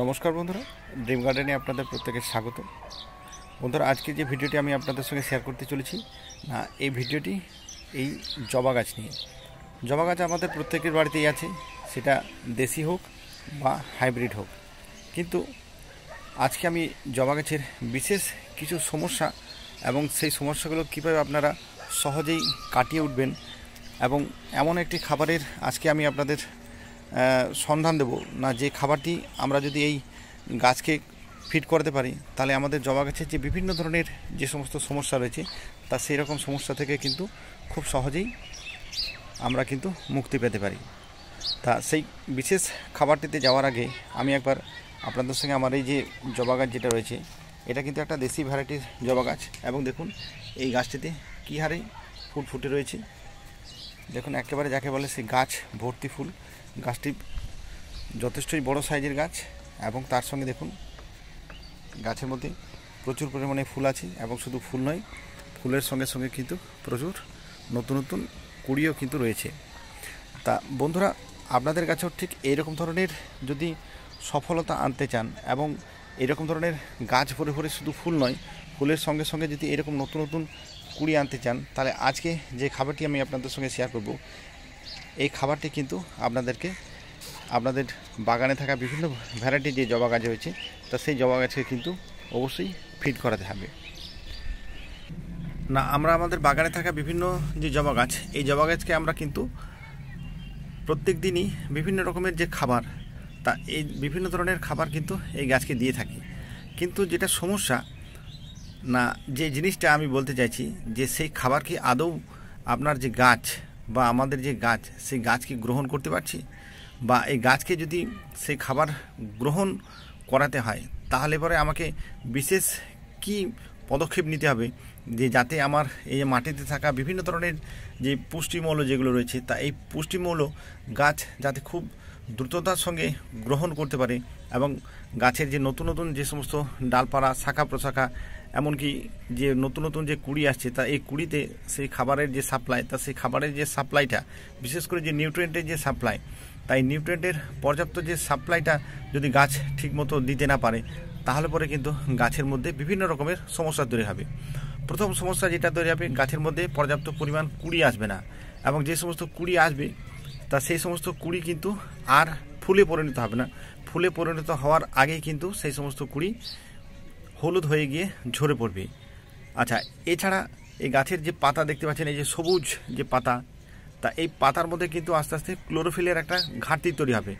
নমস্কার বন্ধুরা, ড্রিম গার্ডেনে আপনাদের প্রত্যেকের স্বাগত। বন্ধুরা, আজকে যে ভিডিওটি আমি আপনাদের সঙ্গে শেয়ার করতে চলেছি না, এই ভিডিওটি এই জবা গাছ নিয়ে। জবা গাছ আমাদের প্রত্যেকের বাড়িতেই আছে, সেটা দেশি হোক বা হাইব্রিড হোক। কিন্তু আজকে আমি জবা গাছের বিশেষ কিছু সমস্যা এবং সেই সমস্যাগুলো কীভাবে আপনারা সহজেই কাটিয়ে উঠবেন এবং এমন একটি খাবারের আজকে আমি আপনাদের সন্ধান দেব না, যে খাবারটি আমরা যদি এই গাছকে ফিট করতে পারি তাহলে আমাদের জবা গাছের যে বিভিন্ন ধরনের যে সমস্ত সমস্যা রয়েছে তা সেই রকম সমস্যা থেকে কিন্তু খুব সহজেই আমরা কিন্তু মুক্তি পেতে পারি। তা সেই বিশেষ খাবারটিতে যাওয়ার আগে আমি একবার আপনাদের সঙ্গে আমার এই যে জবা গাছ যেটা রয়েছে, এটা কিন্তু একটা দেশি ভ্যারাইটির জবা গাছ এবং দেখুন এই গাছটিতে কী হারে ফুল ফুটে রয়েছে। দেখুন একেবারে যাকে বলে সেই গাছ ভর্তি ফুল। গাছটি যথেষ্টই বড় সাইজের গাছ এবং তার সঙ্গে দেখুন গাছের মধ্যে প্রচুর পরিমাণে ফুল আছে এবং শুধু ফুল নয়, ফুলের সঙ্গে সঙ্গে কিন্তু প্রচুর নতুন নতুন কুড়িও কিন্তু রয়েছে। তা বন্ধুরা, আপনাদের কাছেও ঠিক এইরকম ধরনের যদি সফলতা আনতে চান এবং এরকম ধরনের গাছ ভরে ভরে শুধু ফুল নয়, ফুলের সঙ্গে সঙ্গে যদি এরকম নতুন নতুন কুড়ি আনতে চান, তাহলে আজকে যে খাবারটি আমি আপনাদের সঙ্গে শেয়ার করব, এই খাবারটি কিন্তু আপনাদেরকে আপনাদের বাগানে থাকা বিভিন্ন ভ্যারাইটির যে জবা গাছ রয়েছে তা সেই জবা গাছকে কিন্তু অবশ্যই ফিট করাতে হবে। না, আমরা আমাদের বাগানে থাকা বিভিন্ন যে জবা গাছ, এই জবা গাছকে আমরা কিন্তু প্রত্যেক দিনই বিভিন্ন রকমের যে খাবার, তা এই বিভিন্ন ধরনের খাবার কিন্তু এই গাছকে দিয়ে থাকি। কিন্তু যেটা সমস্যা না, যে জিনিসটা আমি বলতে চাইছি যে সেই খাবার কি আদৌ আপনার যে গাছ বা আমাদের যে গাছ, সেই গাছ কি গ্রহণ করতে পারছি, বা এই গাছকে যদি সেই খাবার গ্রহণ করাতে হয় তাহলে পরে আমাকে বিশেষ কি পদক্ষেপ নিতে হবে যে যাতে আমার এই যে মাটিতে থাকা বিভিন্ন ধরনের যে পুষ্টিমৌল যেগুলো রয়েছে, তা এই পুষ্টিমৌল গাছ যাতে খুব দ্রুততার সঙ্গে গ্রহণ করতে পারে এবং গাছের যে নতুন নতুন যে সমস্ত ডালপালা, শাখা প্রশাখা, এমনকি যে নতুন নতুন যে কুড়ি আসছে, তা এই কুড়িতে সেই খাবারের যে সাপ্লাই, তা সেই খাবারের যে সাপ্লাইটা, বিশেষ করে যে নিউট্রিয়েন্টের যে সাপ্লাই, তাই নিউট্রিয়েন্টের পর্যাপ্ত যে সাপ্লাইটা যদি গাছ ঠিকমতো দিতে না পারে তাহলে পরে কিন্তু গাছের মধ্যে বিভিন্ন রকমের সমস্যা তৈরি হবে। প্রথম সমস্যা যেটা তৈরি হবে, গাছের মধ্যে পর্যাপ্ত পরিমাণ কুড়ি আসবে না এবং যে সমস্ত কুড়ি আসবে তা সেই সমস্ত কুড়ি কিন্তু আর ফুলে পরিণত হবে না। ফুলে পরিণত হওয়ার আগেই কিন্তু সেই সমস্ত কুড়ি হলুদ হয়ে গিয়ে ঝরে পড়বে। আচ্ছা, এছাড়া এই গাছের যে পাতা দেখতে পাচ্ছেন, এই যে সবুজ যে পাতা, তা এই পাতার মধ্যে কিন্তু আস্তে আস্তে ক্লোরোফিলের একটা ঘাটতি তৈরি হবে।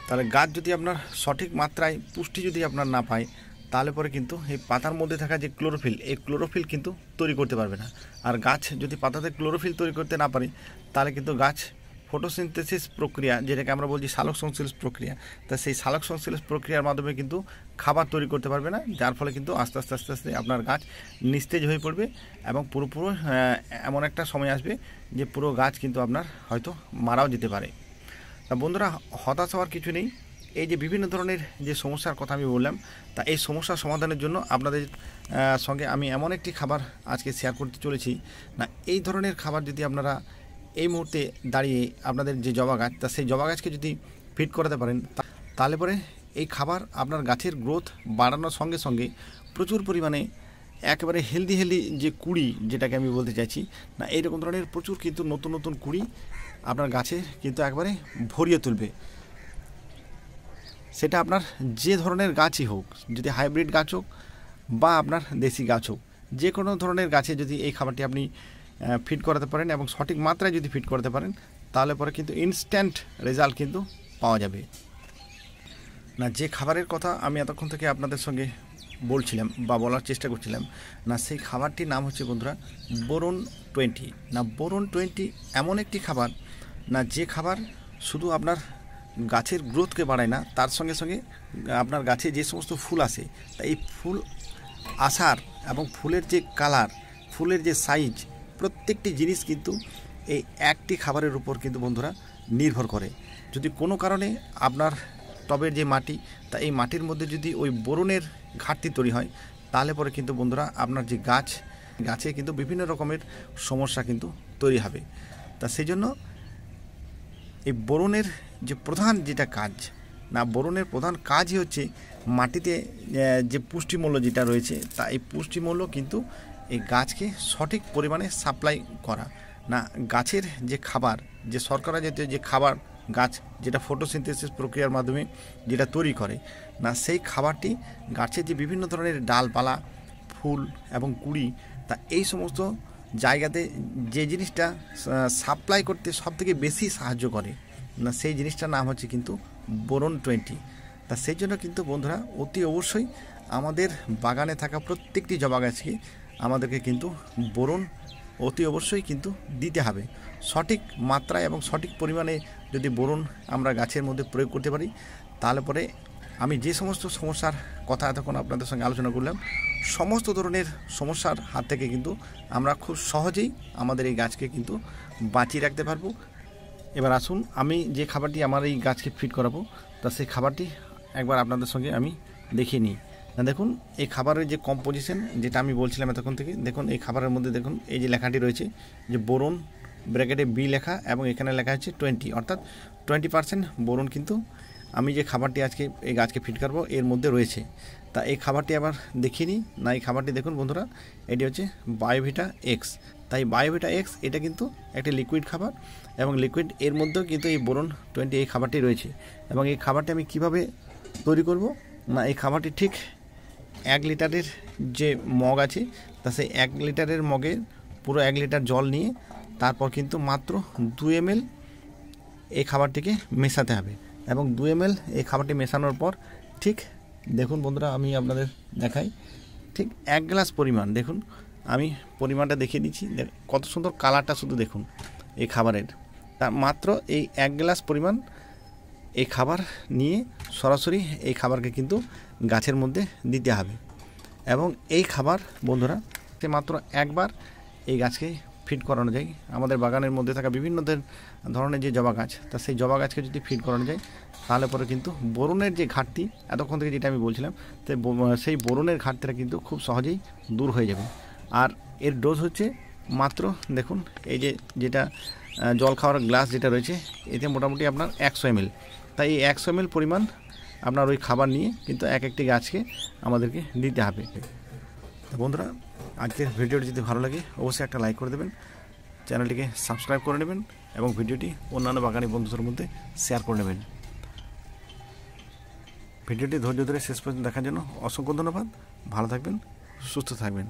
তাহলে গাছ যদি আপনার সঠিক মাত্রায় পুষ্টি যদি আপনার না পায় তাহলে পরে কিন্তু এই পাতার মধ্যে থাকা যে ক্লোরোফিল, এই ক্লোরোফিল কিন্তু তৈরি করতে পারবে না। আর গাছ যদি পাতাতে ক্লোরোফিল তৈরি করতে না পারে তাহলে কিন্তু গাছ ফটোসিনথেসিস প্রক্রিয়া, যেটাকে আমরা বলছি সালোক সংশ্লেষ প্রক্রিয়া, তা সেই সালোক সংশ্লেষ প্রক্রিয়ার মাধ্যমে কিন্তু খাবার তৈরি করতে পারবে না, যার ফলে কিন্তু আস্তে আস্তে আস্তে আস্তে আপনার গাছ নিস্তেজ হয়ে পড়বে এবং পুরোপুরো এমন একটা সময় আসবে যে পুরো গাছ কিন্তু আপনার হয়তো মারাও যেতে পারে। তা বন্ধুরা, হতাশ হওয়ার কিছু নেই। এই যে বিভিন্ন ধরনের যে সমস্যার কথা আমি বললাম, তা এই সমস্যার সমাধানের জন্য আপনাদের সঙ্গে আমি এমন একটি খাবার আজকে শেয়ার করতে চলেছি না, এই ধরনের খাবার যদি আপনারা এই মুহূর্তে দাঁড়িয়ে আপনাদের যে জবা গাছ, তা সেই জবা গাছকে যদি ফিট করাতে পারেন তাহলে পরে এই খাবার আপনার গাছের গ্রোথ বাড়ানোর সঙ্গে সঙ্গে প্রচুর পরিমাণে একেবারে হেলদি যে কুড়ি, যেটাকে আমি বলতে চাইছি না, এইরকম ধরনের প্রচুর কিন্তু নতুন নতুন কুড়ি আপনার গাছে কিন্তু একবারে ভরিয়ে তুলবে। সেটা আপনার যে ধরনের গাছই হোক, যদি হাইব্রিড গাছ হোক বা আপনার দেশি গাছ হোক, যে কোনো ধরনের গাছে যদি এই খাবারটি আপনি ফিট করাতে পারেন এবং সঠিক মাত্রায় যদি ফিট করতে পারেন তাহলে পরে কিন্তু ইনস্ট্যান্ট রেজাল্ট কিন্তু পাওয়া যাবে। না, যে খাবারের কথা আমি এতক্ষণ থেকে আপনাদের সঙ্গে বলছিলাম বা বলার চেষ্টা করছিলাম না, সেই খাবারটির নাম হচ্ছে বন্ধুরা বোরন 20। না, বোরন 20 এমন একটি খাবার না, যে খাবার শুধু আপনার গাছের গ্রোথকে বাড়ায় না, তার সঙ্গে সঙ্গে আপনার গাছে যে সমস্ত ফুল আসে, তা এই ফুল আসার এবং ফুলের যে কালার, ফুলের যে সাইজ, প্রত্যেকটি জিনিস কিন্তু এই একটি খাবারের উপর কিন্তু বন্ধুরা নির্ভর করে। যদি কোনো কারণে আপনার টবের যে মাটি, তা এই মাটির মধ্যে যদি ওই বোরনের ঘাটতি তৈরি হয় তাহলে পরে কিন্তু বন্ধুরা আপনার যে গাছে কিন্তু বিভিন্ন রকমের সমস্যা কিন্তু তৈরি হবে। তা সেই জন্য এই বোরনের যে প্রধান যেটা কাজ, না, বোরনের প্রধান কাজই হচ্ছে মাটিতে যে পুষ্টিমূল্য যেটা রয়েছে তা এই পুষ্টিমূল্য কিন্তু এই গাছকে সঠিক পরিমাণে সাপ্লাই করা। না, গাছের যে খাবার, যে শর্করা জাতীয় যে খাবার গাছ যেটা ফটোসিনথেসিস প্রক্রিয়ার মাধ্যমে যেটা তৈরি করে, না সেই খাবারটি গাছের যে বিভিন্ন ধরনের ডালপালা, ফুল এবং কুড়ি, তা এই সমস্ত জায়গাতে যে জিনিসটা সাপ্লাই করতে সবথেকে বেশি সাহায্য করে, না সেই জিনিসটার নাম হচ্ছে কিন্তু বোরন 20। তা সেই জন্য কিন্তু বন্ধুরা অতি অবশ্যই আমাদের বাগানে থাকা প্রত্যেকটি জবা গাছকে আমাদেরকে কিন্তু বোরন অতি অবশ্যই কিন্তু দিতে হবে। সঠিক মাত্রায় এবং সঠিক পরিমাণে যদি বোরন আমরা গাছের মধ্যে প্রয়োগ করতে পারি, তাহলে পরে আমি যে সমস্ত সমস্যার কথা এতক্ষণ আপনাদের সঙ্গে আলোচনা করলাম, সমস্ত ধরনের সমস্যার হাত থেকে কিন্তু আমরা খুব সহজেই আমাদের এই গাছকে কিন্তু বাঁচিয়ে রাখতে পারবো। এবার আসুন আমি যে খাবারটি আমার এই গাছকে ফিড করাবো, তা সেই খাবারটি একবার আপনাদের সঙ্গে আমি দেখিয়ে নিই। না দেখুন, এই খাবারের যে কম্পোজিশন যেটা আমি বলছিলাম এতক্ষণ থেকে, দেখুন এই খাবারের মধ্যে দেখুন এই যে লেখাটি রয়েছে যে বোরন ব্র্যাকেটে বি লেখা এবং এখানে লেখা আছে 20, অর্থাৎ 20% বোরন কিন্তু আমি যে খাবারটি আজকে এই গাছকে ফিড করবো এর মধ্যে রয়েছে। তা এই খাবারটি আবার দেখিয়ে নিই। না, এই খাবারটি দেখুন বন্ধুরা, এটি হচ্ছে বায়োভিটা এক্স। তাই বায়োভিটা এক্স এটা কিন্তু একটি লিকুইড খাবার এবং লিকুইড এর মধ্যেও কিন্তু এই বোরন 20 এই খাবারটি রয়েছে। এবং এই খাবারটি আমি কিভাবে তৈরি করব, না এই খাবারটি ঠিক 1 লিটারের যে মগ আছে, তা সেই 1 লিটারের মগে পুরো 1 লিটার জল নিয়ে তারপর কিন্তু মাত্র 2 ml এই খাবারটিকে মেশাতে হবে। এবং 2 ml এই খাবারটি মেশানোর পর ঠিক দেখুন বন্ধুরা, আমি আপনাদের দেখাই, ঠিক 1 গ্লাস পরিমাণ, দেখুন আমি পরিমাণটা দেখিয়ে দিচ্ছি, কত সুন্দর কালারটা শুধু দেখুন এই খাবারের। তা মাত্র এই 1 গ্লাস পরিমাণ এই খাবার নিয়ে সরাসরি এই খাবারকে কিন্তু গাছের মধ্যে দিতে হবে। এবং এই খাবার বন্ধুরা মাত্র একবার এই গাছকে ফিড করানো যায়। আমাদের বাগানের মধ্যে থাকা বিভিন্ন ধরনের যে জবা গাছ, তা সেই জবা গাছকে যদি ফিড করানো যায়, তাহলে পরে কিন্তু বোরনের যে ঘাটতি এতক্ষণ থেকে যেটা আমি বলছিলাম, সেই বোরনের ঘাটতিটা কিন্তু খুব সহজেই দূর হয়ে যাবে। আর এর ডোজ হচ্ছে মাত্র দেখুন এই যেটা জল খাওয়ার গ্লাস যেটা রয়েছে, এতে মোটামুটি আপনার 100 ml। তাই এই 100 ml পরিমাণ আপনার ওই খাবার নিয়ে কিন্তু একটি গাছকে আমাদেরকে দিতে হবে। বন্ধুরা, আজকের ভিডিওটি যদি ভালো লাগে অবশ্যই একটা লাইক করে দেবেন, চ্যানেলটিকে সাবস্ক্রাইব করে নেবেন এবং ভিডিওটি অন্যান্য বাগানি বন্ধুদের মধ্যে শেয়ার করে নেবেন। ভিডিওটি ধৈর্য ধরে শেষ পর্যন্ত দেখার জন্য অসংখ্য ধন্যবাদ। ভালো থাকবেন, সুস্থ থাকবেন।